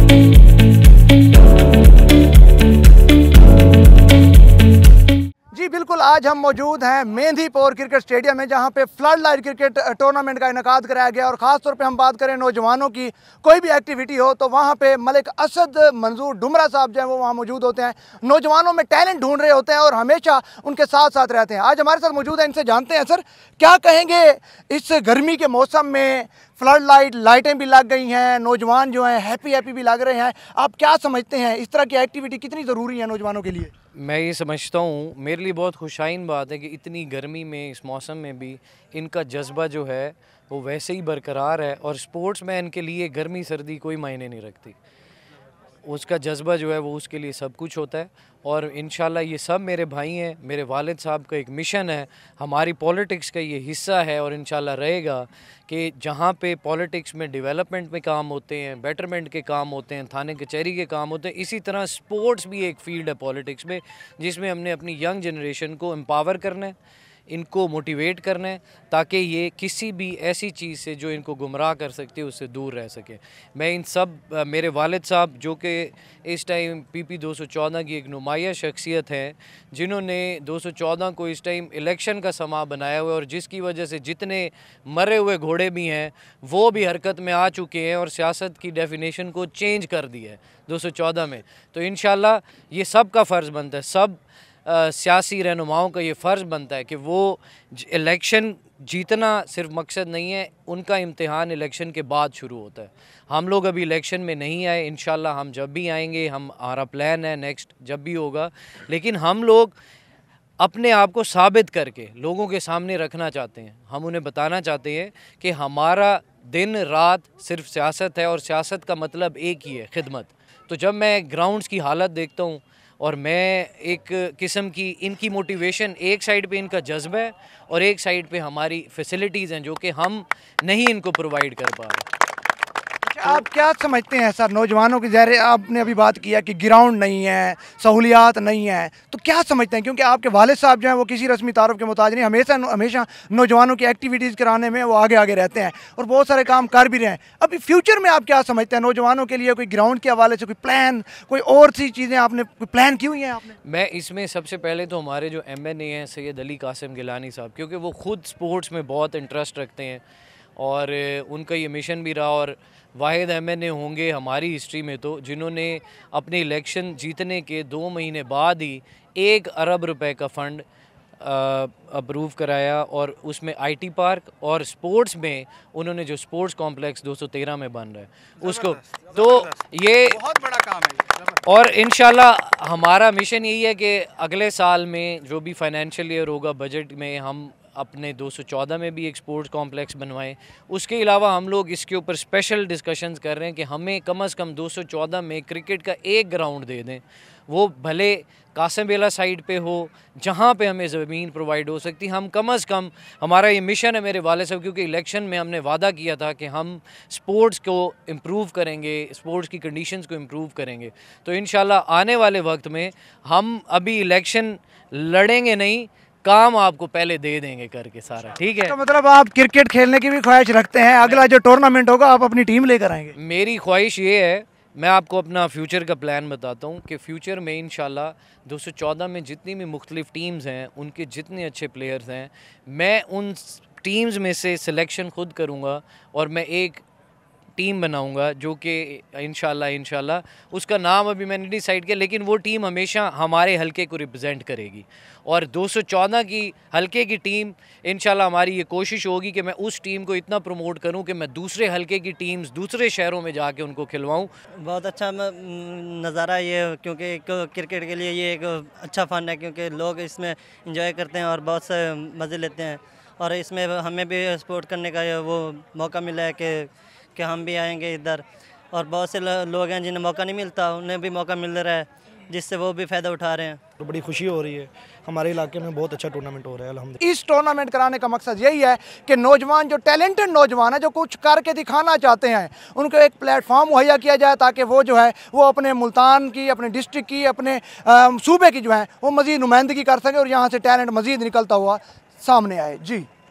जी बिल्कुल, आज हम मौजूद हैं मेहंदीपुर क्रिकेट स्टेडियम में, जहां पे फ्लड लाइट क्रिकेट टूर्नामेंट का इनेकाद कराया गया। और ख़ास तौर पे हम बात करें नौजवानों की, कोई भी एक्टिविटी हो तो वहां पे मलिक असद मंजूर डुमरा साहब जो हैं वो वहां मौजूद होते हैं। नौजवानों में टैलेंट ढूंढ रहे होते हैं और हमेशा उनके साथ साथ रहते हैं। आज हमारे साथ मौजूद हैं, इनसे जानते हैं सर क्या कहेंगे इस गर्मी के मौसम में फ्लड लाइटें भी लग गई हैं, नौजवान जो हैं हैप्पी भी लग रहे हैं। आप क्या समझते हैं इस तरह की एक्टिविटी कितनी ज़रूरी है नौजवानों के लिए? मैं ये समझता हूँ, मेरे लिए बहुत खुशाइन बात है कि इतनी गर्मी में, इस मौसम में भी इनका जज्बा जो है वो वैसे ही बरकरार है। और स्पोर्ट्समैन के लिए गर्मी सर्दी कोई मायने नहीं रखती, उसका जज्बा जो है वो उसके लिए सब कुछ होता है। और इंशाल्लाह ये सब मेरे भाई हैं, मेरे वालिद साहब का एक मिशन है, हमारी पॉलिटिक्स का ये हिस्सा है। और इंशाल्लाह रहेगा कि जहाँ पे पॉलिटिक्स में डेवलपमेंट में काम होते हैं, बेटरमेंट के काम होते हैं, थाने कचहरी के काम होते हैं, इसी तरह स्पोर्ट्स भी एक फील्ड है पॉलिटिक्स में, जिसमें हमने अपनी यंग जनरेशन को एम्पावर करना है, इनको मोटिवेट करना है, ताकि ये किसी भी ऐसी चीज़ से जो इनको गुमराह कर सकती है उससे दूर रह सके। मैं इन सब मेरे वालिद साहब जो कि इस टाइम PP 214 की एक नुमाया शख्सियत हैं, जिन्होंने 214 को इस टाइम इलेक्शन का समा बनाया हुआ है, और जिसकी वजह से जितने मरे हुए घोड़े भी हैं वो भी हरकत में आ चुके हैं और सियासत की डेफिनेशन को चेंज कर दिया है 214 में। तो इंशाल्लाह ये सब का फ़र्ज़ बनता है, सब सियासी रहनुमाओं का ये फ़र्ज़ बनता है कि वो इलेक्शन जीतना सिर्फ मकसद नहीं है, उनका इम्तिहान इलेक्शन के बाद शुरू होता है। हम लोग अभी इलेक्शन में नहीं आए, इंशाल्लाह हम जब भी आएंगे, हमारा प्लान है नेक्स्ट जब भी होगा, लेकिन हम लोग अपने आप को साबित करके लोगों के सामने रखना चाहते हैं। हम उन्हें बताना चाहते हैं कि हमारा दिन रात सिर्फ सियासत है, और सियासत का मतलब एक ही है, खिदमत। तो जब मैं ग्राउंड्स की हालत देखता हूँ और मैं एक किस्म की इनकी मोटिवेशन, एक साइड पे इनका जज्बा है और एक साइड पे हमारी फैसिलिटीज़ हैं जो कि हम नहीं इनको प्रोवाइड कर पा रहे। आप क्या समझते हैं सर नौजवानों की, ज़ाहिर आपने अभी बात किया कि ग्राउंड नहीं है, सहूलियात नहीं है, तो क्या समझते हैं, क्योंकि आपके वालिद साहब जो हैं वो किसी रस्मी तारुफ के मुताबिक नहीं, हमेशा नौजवानों की एक्टिविटीज़ कराने में वो आगे रहते हैं और बहुत सारे काम कर भी रहे हैं। अभी फ्यूचर में आप क्या समझते हैं नौजवानों के लिए, कोई ग्राउंड के हवाले से कोई प्लान, कोई और सी चीज़ें आपने कोई प्लान की हुई हैं आपने? मैं इसमें सबसे पहले तो हमारे जो MNA हैं सैयद अली कासिम गिलानी साहब, क्योंकि वो ख़ुद स्पोर्ट्स में बहुत इंटरेस्ट रखते हैं और उनका ये मिशन भी रहा, और वाहिद MNA होंगे हमारी हिस्ट्री में तो जिन्होंने अपने इलेक्शन जीतने के 2 महीने बाद ही 1 अरब रुपए का फ़ंड अप्रूव कराया, और उसमें IT पार्क और स्पोर्ट्स में उन्होंने जो स्पोर्ट्स कॉम्प्लेक्स 213 में बन रहा है उसको, तो ये बहुत बड़ा काम है। और इंशाल्लाह हमारा मिशन यही है कि अगले साल में जो भी फाइनेंशियल ईयर होगा, बजट में हम अपने 214 में भी एक स्पोर्ट्स कॉम्प्लेक्स बनवाएं। उसके अलावा हम लोग इसके ऊपर स्पेशल डिस्कशंस कर रहे हैं कि हमें कम से कम 214 में क्रिकेट का एक ग्राउंड दे दें, वो भले कासिम बेला साइड पे हो, जहाँ पे हमें ज़मीन प्रोवाइड हो सकती, हम कम से कम, हमारा ये मिशन है मेरे वाले साहब, क्योंकि इलेक्शन में हमने वादा किया था कि हम स्पोर्ट्स को इम्प्रूव करेंगे, स्पोर्ट्स की कंडीशंस को इम्प्रूव करेंगे। तो इंशाल्लाह आने वाले वक्त में हम अभी इलेक्शन लड़ेंगे नहीं, काम आपको पहले दे देंगे करके सारा, ठीक है? तो मतलब आप क्रिकेट खेलने की भी ख्वाहिश रखते हैं, अगला जो टूर्नामेंट होगा आप अपनी टीम लेकर आएंगे? मेरी ख्वाहिश ये है, मैं आपको अपना फ्यूचर का प्लान बताता हूँ कि फ्यूचर में इंशाल्लाह 214 में जितनी भी मुख्तलिफ टीम्स हैं, उनके जितने अच्छे प्लेयर्स हैं, मैं उन टीम्स में से सिलेक्शन खुद करूँगा और मैं एक टीम बनाऊंगा जो कि इंशाल्लाह उसका नाम अभी मैंने डिसाइड किया, लेकिन वो टीम हमेशा हमारे हलके को रिप्रेजेंट करेगी। और 214 की हलके की टीम इंशाल्लाह, हमारी ये कोशिश होगी कि मैं उस टीम को इतना प्रमोट करूं कि मैं दूसरे हलके की टीम्स दूसरे शहरों में जाके उनको खिलवाऊं। बहुत अच्छा नज़ारा ये, क्योंकि क्रिकेट के लिए ये एक अच्छा फ़न है, क्योंकि लोग इसमें इंजॉय करते हैं और बहुत से मज़े लेते हैं, और इसमें हमें भी सपोर्ट करने का वो मौका मिला है कि हम भी आएंगे इधर, और बहुत से लोग हैं जिन्हें मौका नहीं मिलता, उन्हें भी मौका मिल रहा है, जिससे वो भी फ़ायदा उठा रहे हैं। तो बड़ी खुशी हो रही है, हमारे इलाके में बहुत अच्छा टूर्नामेंट हो रहा है अल्हम्दुलिल्लाह। इस टूर्नामेंट कराने का मकसद यही है कि नौजवान, जो टैलेंटेड नौजवान है, जो कुछ करके दिखाना चाहते हैं, उनको एक प्लेटफॉर्म मुहैया किया जाए, ताकि वो जो है वो अपने मुल्तान की, अपने डिस्ट्रिक्ट की, अपने सूबे की जो है वो मज़ीद नुमाइंदगी कर सके और यहाँ से टैलेंट मज़ीद निकलता हुआ सामने आए। जी।